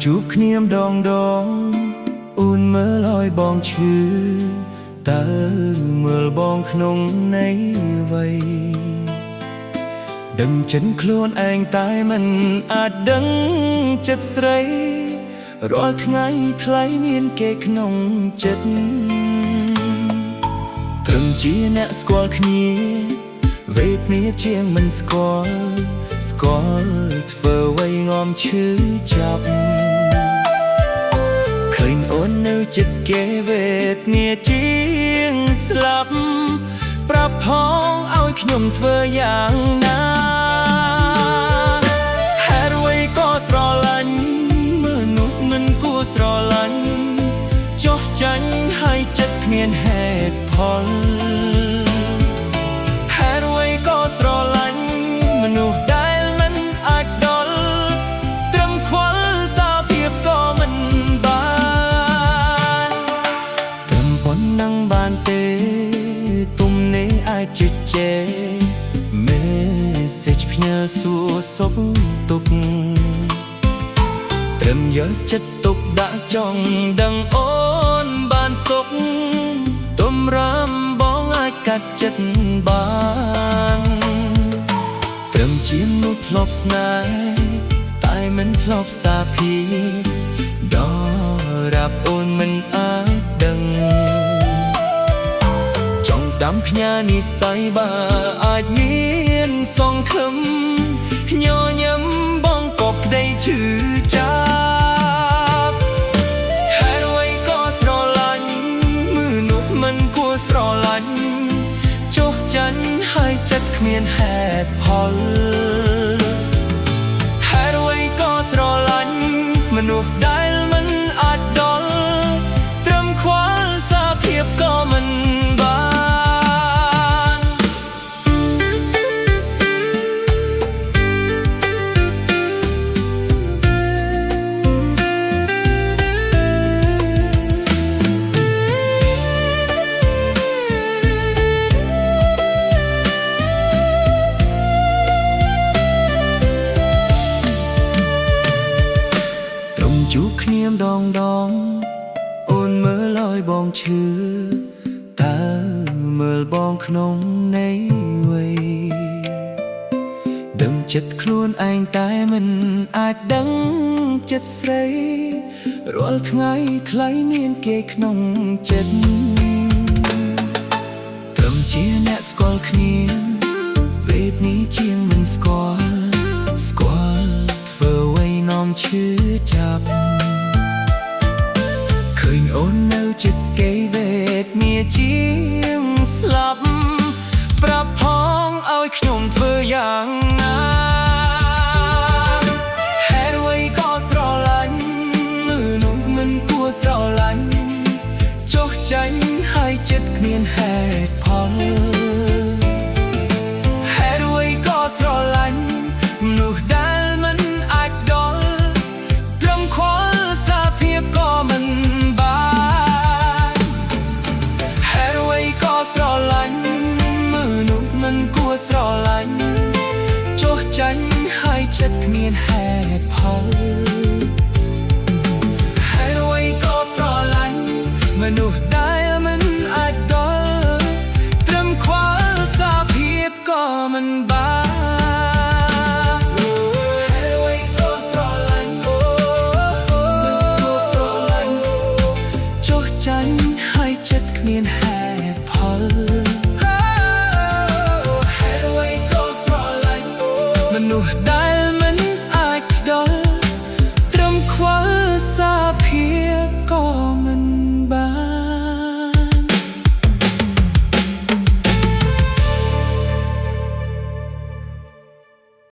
จูบគ្នាម្ដងអូនមើលឲ្យបងឈឺតើមើលបងក្នុងន័យអ្វីដឹងចិនខ្លួនឯងតែមិនអាចដឹងចិត្តស្រីរាល់ថ្ងៃថ្លៃមានគេក្នុងចិត្តត្រឹមជាអ្នកស្គាល់គ្នាវេទនាជាងមិនស្គាល់ធ្វើអ្វីងំឈឺចាប់ឃើញអូននៅចិត្តគេវេទនាជាងស្លាប់ប្រាប់ផងឲ្យខ្ញុំធ្វើយ៉ាងណាហេតុអ្វីក៏ស្រឡាញ់មនុស្សមិនគួរស្រឡាញ់ចោះចាញ់ឲ្យចិត្តគ្មានហេតុផលហេតុអ្វីក៏ស្រឡាញ់មនុស្សដែលមិនអាចដល់ត្រឹមខ្វល់សារភាពក៏មិនបានត្រឹមប៉ុណ្ណឹងបានទេទំនេរអាចជជែក message ផ្ញើសួរសុខទុក្ខត្រឹមយកចិត្តទុកដាក់ចង់ដឹងអូនបានសុខទំរាំបងអាចកាត់ចិត្តបានត្រឹមជាមនុស្សធ្លាប់ស្នេហ៍តែមិនធ្លាប់សាភាដល់រាប់អូនមិនអាចដឹងចង់ដាំផ្ញើនិស្ស័យបើអាចមានសង្ឃឹមញញឹមបងក៏ក្តីឈឺចាប់ហេតុអ្វីក៏ស្រឡាញ់មនុស្សមិនគួរស្រឡាញ់ចុះចាញ់ហើយចិត្តគ្មានហេតុផលហេតុអ្វីក៏ស្រឡាញ់មនុស្សដែលមិនអាចដល់ត្រឹមខ្វល់សារភាពក៏មិនបានជួបគ្នាម្ដងអូនមើលឲ្យបងឈឺតើមើលបងក្នុងន័យអ្វីដឹងចិត្តខ្លួនឯងតែមិនអាចដឹងចិត្តស្រីរាល់ថ្ងៃថ្លៃមានគេក្នុងចិត្តត្រឹមជាអ្នកស្គាល់គ្នាវេទនាជាងមិនស្គាល់ធ្វើអ្វីនាំឈឺចាប់ឃើញអូននៅចិត្តគេវេទនាជាងស្លាប់ប្រាប់ផងឲ្យខ្ញុំធ្វើយ៉ាងណាហេតុអ្វីក៏ស្រឡាញ់មនុស្សមិនគួរស្រឡាញ់ចុះចាញ់ឲ្យចិត្តគ្មានហេតុផលហេតុអ្វីក៏ស្រឡាញ់មនុស្សដែលមិនអាចដល់ត្រឹមខ្វល់សារភាពក៏មិនបានហេតុអ្វីក៏ស្រឡាញ់មនុស្សមិនគួរស្រឡាញ់ចុះចាញ់ឲ្យចិត្តគ្មានហេតុផលហេតុអ្វីក៏ស្រឡាញ់មនុស្ស